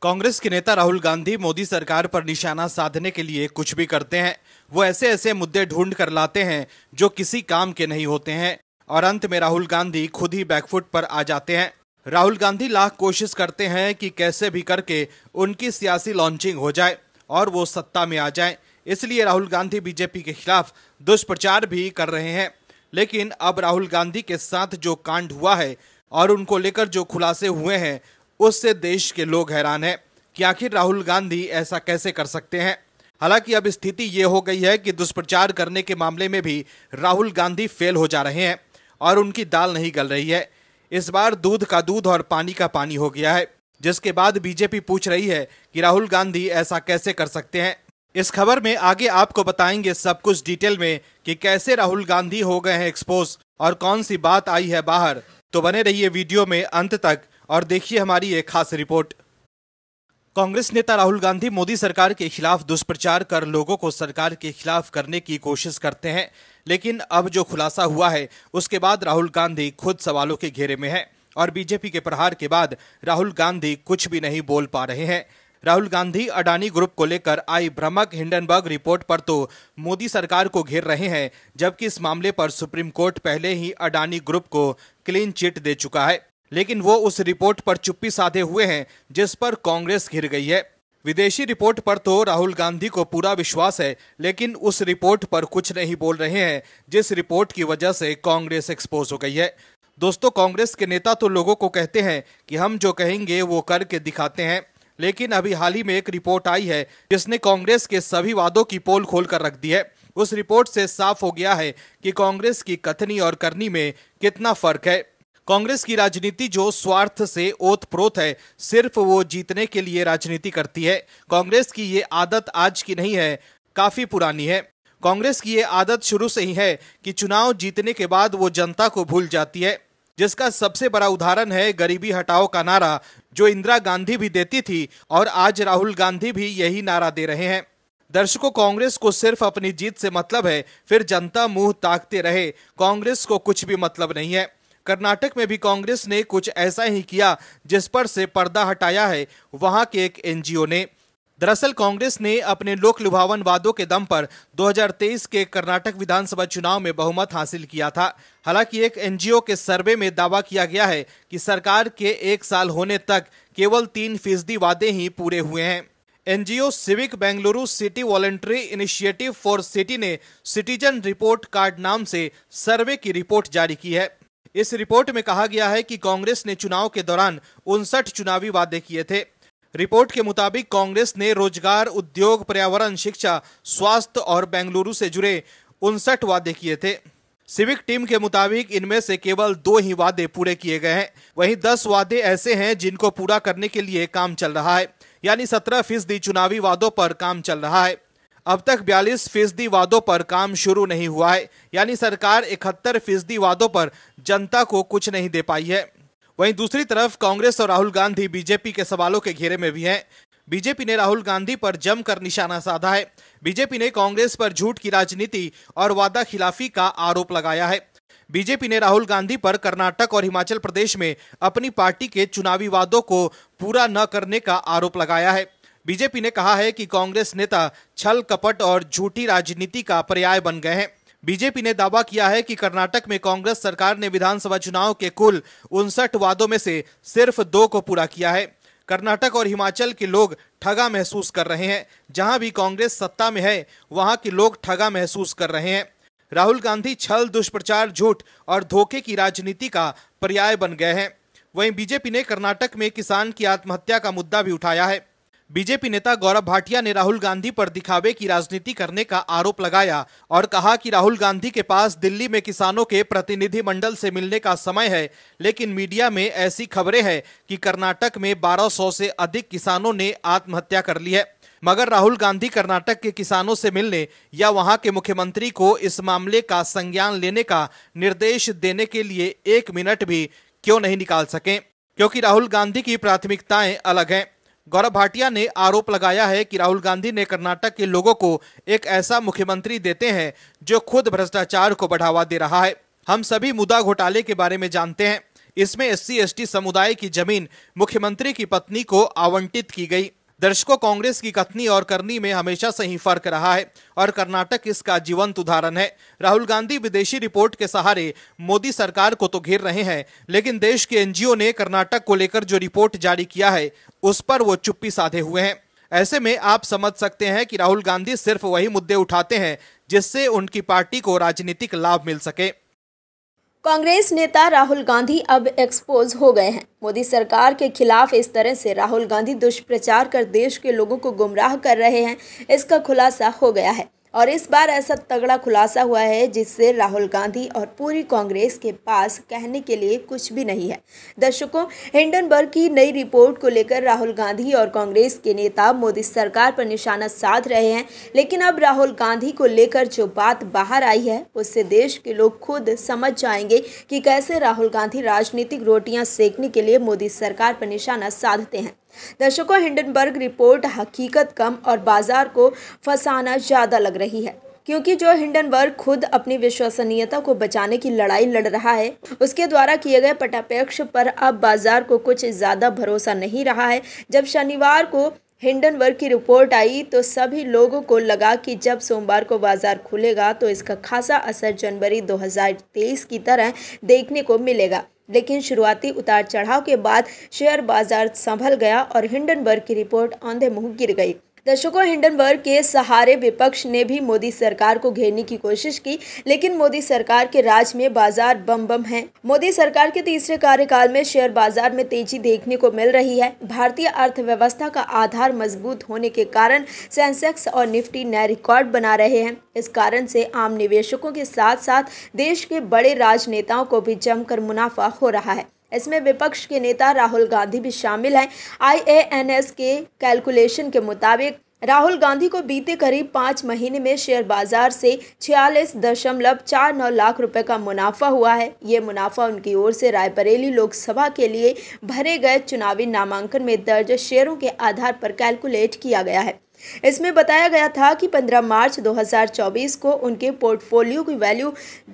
कांग्रेस के नेता राहुल गांधी मोदी सरकार पर निशाना साधने के लिए कुछ भी करते हैं। वो ऐसे ऐसे मुद्दे ढूंढ कर लाते हैं जो किसी काम के नहीं होते हैं और अंत में राहुल गांधी खुद ही बैकफुट पर आ जाते हैं। राहुल गांधी लाख कोशिश करते हैं कि कैसे भी करके उनकी सियासी लॉन्चिंग हो जाए और वो सत्ता में आ जाए। इसलिए राहुल गांधी बीजेपी के खिलाफ दुष्प्रचार भी कर रहे हैं। लेकिन अब राहुल गांधी के साथ जो कांड हुआ है और उनको लेकर जो खुलासे हुए हैं, उससे देश के लोग हैरान हैं कि आखिर राहुल गांधी ऐसा कैसे कर सकते हैं। हालांकि अब स्थिति ये हो गई है कि दुष्प्रचार करने के मामले में भी राहुल गांधी फेल हो जा रहे हैं और उनकी दाल नहीं गल रही है। इस बार दूध का दूध और पानी का पानी हो गया है, जिसके बाद बीजेपी पूछ रही है कि राहुल गांधी ऐसा कैसे कर सकते हैं। इस खबर में आगे आपको बताएंगे सब कुछ डिटेल में कि कैसे राहुल गांधी हो गए हैं एक्सपोज और कौन सी बात आई है बाहर। तो बने रहिए वीडियो में अंत तक और देखिए हमारी एक खास रिपोर्ट। कांग्रेस नेता राहुल गांधी मोदी सरकार के खिलाफ दुष्प्रचार कर लोगों को सरकार के खिलाफ करने की कोशिश करते हैं, लेकिन अब जो खुलासा हुआ है उसके बाद राहुल गांधी खुद सवालों के घेरे में है और बीजेपी के प्रहार के बाद राहुल गांधी कुछ भी नहीं बोल पा रहे हैं। राहुल गांधी अडानी ग्रुप को लेकर आई भ्रामक हिंडनबर्ग रिपोर्ट पर तो मोदी सरकार को घेर रहे हैं, जबकि इस मामले पर सुप्रीम कोर्ट पहले ही अडानी ग्रुप को क्लीन चिट दे चुका है। लेकिन वो उस रिपोर्ट पर चुप्पी साधे हुए हैं जिस पर कांग्रेस घिर गई है। विदेशी रिपोर्ट पर तो राहुल गांधी को पूरा विश्वास है, लेकिन उस रिपोर्ट पर कुछ नहीं बोल रहे हैं जिस रिपोर्ट की वजह से कांग्रेस एक्सपोज हो गई है। दोस्तों, कांग्रेस के नेता तो लोगों को कहते हैं कि हम जो कहेंगे वो करके दिखाते हैं, लेकिन अभी हाल ही में एक रिपोर्ट आई है जिसने कांग्रेस के सभी वादों की पोल खोल कर रख दी है। उस रिपोर्ट से साफ हो गया है कि कांग्रेस की कथनी और करनी में कितना फर्क है। कांग्रेस की राजनीति जो स्वार्थ से ओतप्रोत है, सिर्फ वो जीतने के लिए राजनीति करती है। कांग्रेस की ये आदत आज की नहीं है, काफी पुरानी है। कांग्रेस की ये आदत शुरू से ही है कि चुनाव जीतने के बाद वो जनता को भूल जाती है, जिसका सबसे बड़ा उदाहरण है गरीबी हटाओ का नारा, जो इंदिरा गांधी भी देती थी और आज राहुल गांधी भी यही नारा दे रहे हैं। दर्शकों, कांग्रेस को सिर्फ अपनी जीत से मतलब है, फिर जनता मुंह ताकते रहे, कांग्रेस को कुछ भी मतलब नहीं है। कर्नाटक में भी कांग्रेस ने कुछ ऐसा ही किया जिस पर से पर्दा हटाया है वहां के एक एनजीओ ने। दरअसल कांग्रेस ने अपने लोक लुभावन वादों के दम पर 2023 के कर्नाटक विधानसभा चुनाव में बहुमत हासिल किया था। हालांकि एक एनजीओ के सर्वे में दावा किया गया है कि सरकार के 1 साल होने तक केवल 3% वादे ही पूरे हुए हैं। NGO civic Bengaluru city voluntary initiative for city ने सिटीजन रिपोर्ट कार्ड नाम से सर्वे की रिपोर्ट जारी की है। इस रिपोर्ट में कहा गया है कि कांग्रेस ने चुनाव के दौरान 59 चुनावी वादे किए थे। रिपोर्ट के मुताबिक कांग्रेस ने रोजगार, उद्योग, पर्यावरण, शिक्षा, स्वास्थ्य और बेंगलुरु से जुड़े 59 वादे किए थे। सिविक टीम के मुताबिक इनमें से केवल 2 ही वादे पूरे किए गए हैं। वहीं 10 वादे ऐसे हैं जिनको पूरा करने के लिए काम चल रहा है, यानी 17% चुनावी वादों पर काम चल रहा है। अब तक 42% वादों पर काम शुरू नहीं हुआ है, यानी सरकार 71% वादों पर जनता को कुछ नहीं दे पाई है। वहीं दूसरी तरफ कांग्रेस और राहुल गांधी बीजेपी के सवालों के घेरे में भी हैं। बीजेपी ने राहुल गांधी पर जमकर निशाना साधा है। बीजेपी ने कांग्रेस पर झूठ की राजनीति और वादा खिलाफी का आरोप लगाया है। बीजेपी ने राहुल गांधी पर कर्नाटक और हिमाचल प्रदेश में अपनी पार्टी के चुनावी वादों को पूरा न करने का आरोप लगाया है। बीजेपी ने कहा है कि कांग्रेस नेता छल कपट और झूठी राजनीति का पर्याय बन गए हैं। बीजेपी ने दावा किया है कि कर्नाटक में कांग्रेस सरकार ने विधानसभा चुनाव के कुल 59 वादों में से सिर्फ 2 को पूरा किया है। कर्नाटक और हिमाचल के लोग ठगा महसूस कर रहे हैं। जहां भी कांग्रेस सत्ता में है, वहां के लोग ठगा महसूस कर रहे हैं। राहुल गांधी छल, दुष्प्रचार, झूठ और धोखे की राजनीति का पर्याय बन गए हैं। वहीं बीजेपी ने कर्नाटक में किसान की आत्महत्या का मुद्दा भी उठाया है। बीजेपी नेता गौरव भाटिया ने राहुल गांधी पर दिखावे की राजनीति करने का आरोप लगाया और कहा कि राहुल गांधी के पास दिल्ली में किसानों के प्रतिनिधि मंडल से मिलने का समय है, लेकिन मीडिया में ऐसी खबरें हैं कि कर्नाटक में 1200 से अधिक किसानों ने आत्महत्या कर ली है। मगर राहुल गांधी कर्नाटक के किसानों से मिलने या वहां के मुख्यमंत्री को इस मामले का संज्ञान लेने का निर्देश देने के लिए 1 मिनट भी क्यों नहीं निकाल सके, क्योंकि राहुल गांधी की प्राथमिकताएं अलग हैं। गौरव भाटिया ने आरोप लगाया है कि राहुल गांधी ने कर्नाटक के लोगों को एक ऐसा मुख्यमंत्री देते हैं जो खुद भ्रष्टाचार को बढ़ावा दे रहा है। हम सभी मुद्दा घोटाले के बारे में जानते हैं। इसमें SC/ST समुदाय की जमीन मुख्यमंत्री की पत्नी को आवंटित की गई। दर्शकों, कांग्रेस की कथनी और करनी में हमेशा से ही फर्क रहा है और कर्नाटक इसका जीवंत उदाहरण है। राहुल गांधी विदेशी रिपोर्ट के सहारे मोदी सरकार को तो घेर रहे हैं, लेकिन देश के NGO ने कर्नाटक को लेकर जो रिपोर्ट जारी किया है उस पर वो चुप्पी साधे हुए हैं। ऐसे में आप समझ सकते हैं कि राहुल गांधी सिर्फ वही मुद्दे उठाते हैं जिससे उनकी पार्टी को राजनीतिक लाभ मिल सके। कांग्रेस नेता राहुल गांधी अब एक्सपोज हो गए हैं। मोदी सरकार के खिलाफ इस तरह से राहुल गांधी दुष्प्रचार कर देश के लोगों को गुमराह कर रहे हैं, इसका खुलासा हो गया है। और इस बार ऐसा तगड़ा खुलासा हुआ है जिससे राहुल गांधी और पूरी कांग्रेस के पास कहने के लिए कुछ भी नहीं है। दर्शकों, हिंडनबर्ग की नई रिपोर्ट को लेकर राहुल गांधी और कांग्रेस के नेता मोदी सरकार पर निशाना साध रहे हैं, लेकिन अब राहुल गांधी को लेकर जो बात बाहर आई है उससे देश के लोग खुद समझ जाएंगे कि कैसे राहुल गांधी राजनीतिक रोटियां सेकने के लिए मोदी सरकार पर निशाना साधते हैं। दर्शकों, हिंडनबर्ग रिपोर्ट हकीकत कम और बाजार को फंसाना ज्यादा लग रही है, क्योंकि जो हिंडनबर्ग खुद अपनी विश्वसनीयता को बचाने की लड़ाई लड़ रहा है उसके द्वारा किए गए पटापेक्ष पर अब बाजार को कुछ ज्यादा भरोसा नहीं रहा है। जब शनिवार को हिंडनबर्ग की रिपोर्ट आई तो सभी लोगों को लगा कि जब सोमवार को बाजार खुलेगा तो इसका खासा असर जनवरी 2023 की तरह देखने को मिलेगा। लेकिन शुरुआती उतार चढ़ाव के बाद शेयर बाजार संभल गया और हिंडनबर्ग की रिपोर्ट औंधे मुंह गिर गई। दर्शकों, हिंडनबर्ग के सहारे विपक्ष ने भी मोदी सरकार को घेरने की कोशिश की, लेकिन मोदी सरकार के राज में बाजार बम बम है। मोदी सरकार के तीसरे कार्यकाल में शेयर बाजार में तेजी देखने को मिल रही है। भारतीय अर्थव्यवस्था का आधार मजबूत होने के कारण सेंसेक्स और निफ्टी नए रिकॉर्ड बना रहे हैं। इस कारण से आम निवेशकों के साथ साथ देश के बड़े राजनेताओं को भी जमकर मुनाफा हो रहा है। इसमें विपक्ष के नेता राहुल गांधी भी शामिल हैं। IANS के कैलकुलेशन के मुताबिक राहुल गांधी को बीते करीब 5 महीने में शेयर बाजार से 46.49 लाख रुपए का मुनाफा हुआ है। ये मुनाफा उनकी ओर से रायबरेली लोकसभा के लिए भरे गए चुनावी नामांकन में दर्ज शेयरों के आधार पर कैलकुलेट किया गया है। इसमें बताया गया था कि 15 मार्च 2024 को उनके पोर्टफोलियो की वैल्यू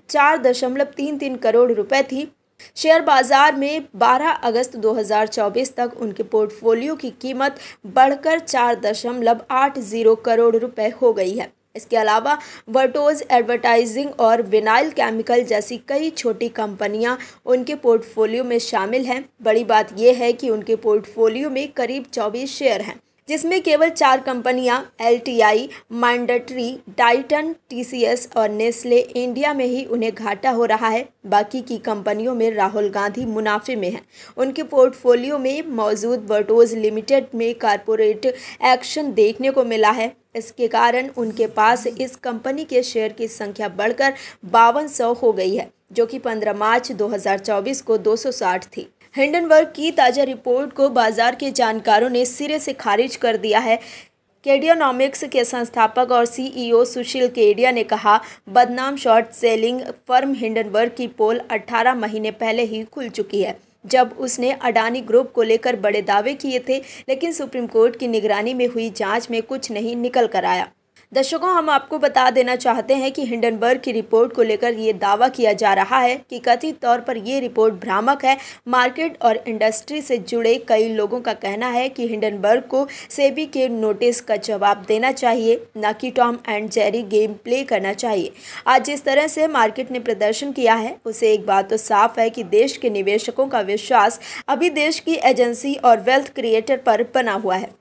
4.33 करोड़ रुपए थी। शेयर बाजार में 12 अगस्त 2024 तक उनके पोर्टफोलियो की कीमत बढ़कर 4.80 करोड़ रुपए हो गई है। इसके अलावा वर्टोज एडवर्टाइजिंग और विनाइल केमिकल जैसी कई छोटी कंपनियां उनके पोर्टफोलियो में शामिल हैं। बड़ी बात यह है कि उनके पोर्टफोलियो में करीब 24 शेयर हैं, जिसमें केवल 4 कंपनियां LTI, मैंडेटरी, टाइटन, TCS और नेस्ले इंडिया में ही उन्हें घाटा हो रहा है। बाकी की कंपनियों में राहुल गांधी मुनाफे में हैं। उनके पोर्टफोलियो में मौजूद वर्टोज लिमिटेड में कारपोरेट एक्शन देखने को मिला है। इसके कारण उनके पास इस कंपनी के शेयर की संख्या बढ़कर 5200 हो गई है, जो कि 15 मार्च 2024 को 260 थी। हिंडनबर्ग की ताज़ा रिपोर्ट को बाजार के जानकारों ने सिरे से खारिज कर दिया है। केडियोनॉमिक्स के संस्थापक और CEO सुशील केडिया ने कहा, बदनाम शॉर्ट सेलिंग फर्म हिंडनबर्ग की पोल 18 महीने पहले ही खुल चुकी है, जब उसने अडानी ग्रुप को लेकर बड़े दावे किए थे, लेकिन सुप्रीम कोर्ट की निगरानी में हुई जांच में कुछ नहीं निकल कर आया। दर्शकों, हम आपको बता देना चाहते हैं कि हिंडनबर्ग की रिपोर्ट को लेकर ये दावा किया जा रहा है कि कथित तौर पर ये रिपोर्ट भ्रामक है। मार्केट और इंडस्ट्री से जुड़े कई लोगों का कहना है कि हिंडनबर्ग को सेबी के नोटिस का जवाब देना चाहिए, न कि Tom and Jerry game play करना चाहिए। आज जिस तरह से मार्केट ने प्रदर्शन किया है उससे एक बात तो साफ है कि देश के निवेशकों का विश्वास अभी देश की एजेंसी और वेल्थ क्रिएटर पर बना हुआ है।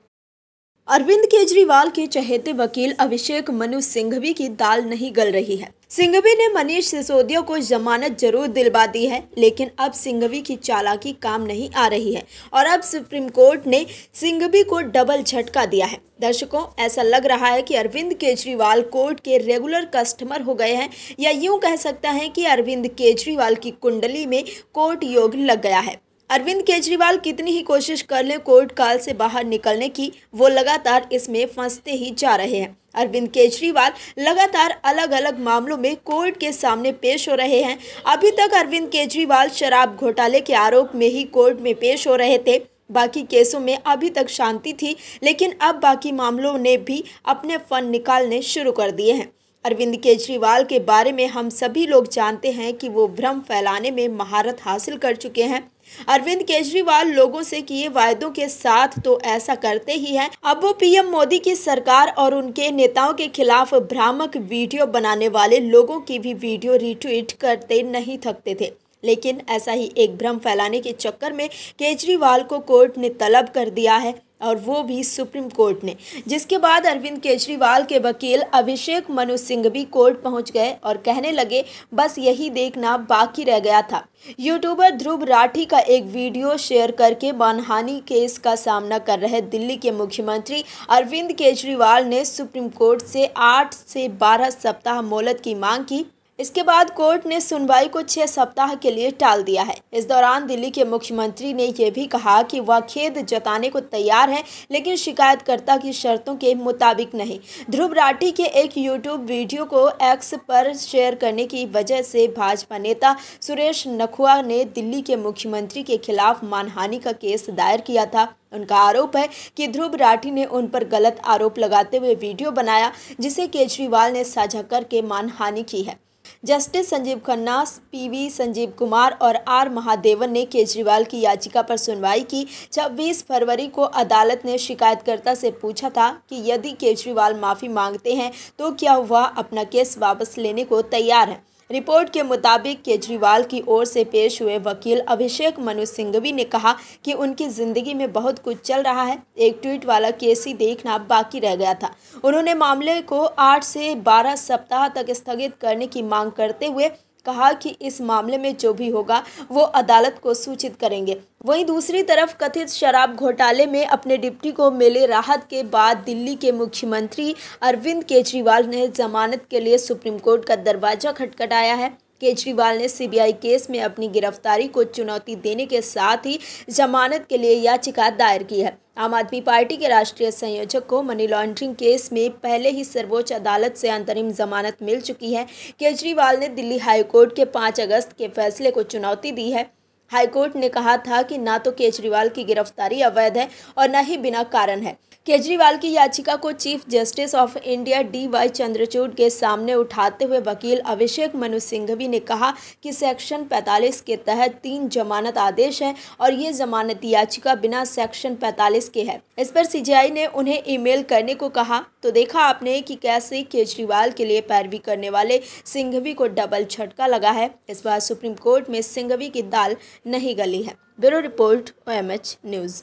अरविंद केजरीवाल के चहेते वकील अभिषेक मनु सिंघवी की दाल नहीं गल रही है। सिंघवी ने मनीष सिसोदिया को जमानत जरूर दिलवा दी है, लेकिन अब सिंघवी की चालाकी काम नहीं आ रही है और अब सुप्रीम कोर्ट ने सिंघवी को डबल झटका दिया है। दर्शकों, ऐसा लग रहा है कि अरविंद केजरीवाल कोर्ट के रेगुलर कस्टमर हो गए हैं, या यूं कह सकता है कि अरविंद केजरीवाल की कुंडली में कोर्ट योग लग गया है। अरविंद केजरीवाल कितनी ही कोशिश कर लें कोर्ट काल से बाहर निकलने की, वो लगातार इसमें फंसते ही जा रहे हैं। अरविंद केजरीवाल लगातार अलग अलग मामलों में कोर्ट के सामने पेश हो रहे हैं। अभी तक अरविंद केजरीवाल शराब घोटाले के आरोप में ही कोर्ट में पेश हो रहे थे। बाकी केसों में अभी तक शांति थी, लेकिन अब बाकी मामलों ने भी अपने फन निकालने शुरू कर दिए हैं। अरविंद केजरीवाल के बारे में हम सभी लोग जानते हैं कि वो भ्रम फैलाने में महारत हासिल कर चुके हैं। अरविंद केजरीवाल लोगों से किए वायदों के साथ तो ऐसा करते ही हैं, अब वो पीएम मोदी की सरकार और उनके नेताओं के खिलाफ भ्रामक वीडियो बनाने वाले लोगों की भी वीडियो रिट्वीट करते नहीं थकते थे। लेकिन ऐसा ही एक भ्रम फैलाने के चक्कर में केजरीवाल को कोर्ट ने तलब कर दिया है, और वो भी सुप्रीम कोर्ट ने, जिसके बाद अरविंद केजरीवाल के वकील अभिषेक मनु सिंघवी कोर्ट पहुंच गए और कहने लगे बस यही देखना बाकी रह गया था। यूट्यूबर ध्रुव राठी का एक वीडियो शेयर करके मानहानि केस का सामना कर रहे दिल्ली के मुख्यमंत्री अरविंद केजरीवाल ने सुप्रीम कोर्ट से 8 से 12 सप्ताह मोहलत की मांग की। इसके बाद कोर्ट ने सुनवाई को 6 सप्ताह के लिए टाल दिया है। इस दौरान दिल्ली के मुख्यमंत्री ने यह भी कहा कि वह खेद जताने को तैयार है, लेकिन शिकायतकर्ता की शर्तों के मुताबिक नहीं। ध्रुव राठी के एक यूट्यूब वीडियो को एक्स पर शेयर करने की वजह से भाजपा नेता सुरेश नखुआ ने दिल्ली के मुख्यमंत्री के खिलाफ मानहानि का केस दायर किया था। उनका आरोप है कि ध्रुव राठी ने उन पर गलत आरोप लगाते हुए वीडियो बनाया, जिसे केजरीवाल ने साझा करके मानहानि की है। जस्टिस संजीव खन्ना, पीवी संजीव कुमार और आर महादेवन ने केजरीवाल की याचिका पर सुनवाई की। 26 फरवरी को अदालत ने शिकायतकर्ता से पूछा था कि यदि केजरीवाल माफ़ी मांगते हैं तो क्या वह अपना केस वापस लेने को तैयार है। रिपोर्ट के मुताबिक केजरीवाल की ओर से पेश हुए वकील अभिषेक मनु सिंघवी ने कहा कि उनकी ज़िंदगी में बहुत कुछ चल रहा है, एक ट्वीट वाला केस ही देखना बाकी रह गया था। उन्होंने मामले को 8 से 12 सप्ताह तक स्थगित करने की मांग करते हुए कहा कि इस मामले में जो भी होगा वो अदालत को सूचित करेंगे। वहीं दूसरी तरफ कथित शराब घोटाले में अपने डिप्टी को मिले राहत के बाद दिल्ली के मुख्यमंत्री अरविंद केजरीवाल ने जमानत के लिए सुप्रीम कोर्ट का दरवाजा खटखटाया है। केजरीवाल ने सीबीआई केस में अपनी गिरफ्तारी को चुनौती देने के साथ ही जमानत के लिए याचिका दायर की है। आम आदमी पार्टी के राष्ट्रीय संयोजक को मनी लॉन्ड्रिंग केस में पहले ही सर्वोच्च अदालत से अंतरिम जमानत मिल चुकी है। केजरीवाल ने दिल्ली हाईकोर्ट के 5 अगस्त के फैसले को चुनौती दी है। हाईकोर्ट ने कहा था कि ना तो केजरीवाल की गिरफ्तारी अवैध है और न ही बिना कारण है। केजरीवाल की याचिका को chief justice of India DY Chandrachud के सामने उठाते हुए वकील अभिषेक मनु सिंघवी ने कहा कि सेक्शन 45 के तहत 3 जमानत आदेश हैं और ये जमानत याचिका बिना सेक्शन 45 के है। इस पर CJI ने उन्हें ईमेल करने को कहा। तो देखा आपने कि कैसे केजरीवाल के लिए पैरवी करने वाले सिंघवी को डबल झटका लगा है। इस बार सुप्रीम कोर्ट में सिंघवी की दाल नहीं गली है। Bureau report OMH news.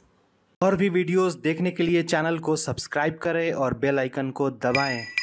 और भी वीडियोस देखने के लिए चैनल को सब्सक्राइब करें और बेल आइकन को दबाएं।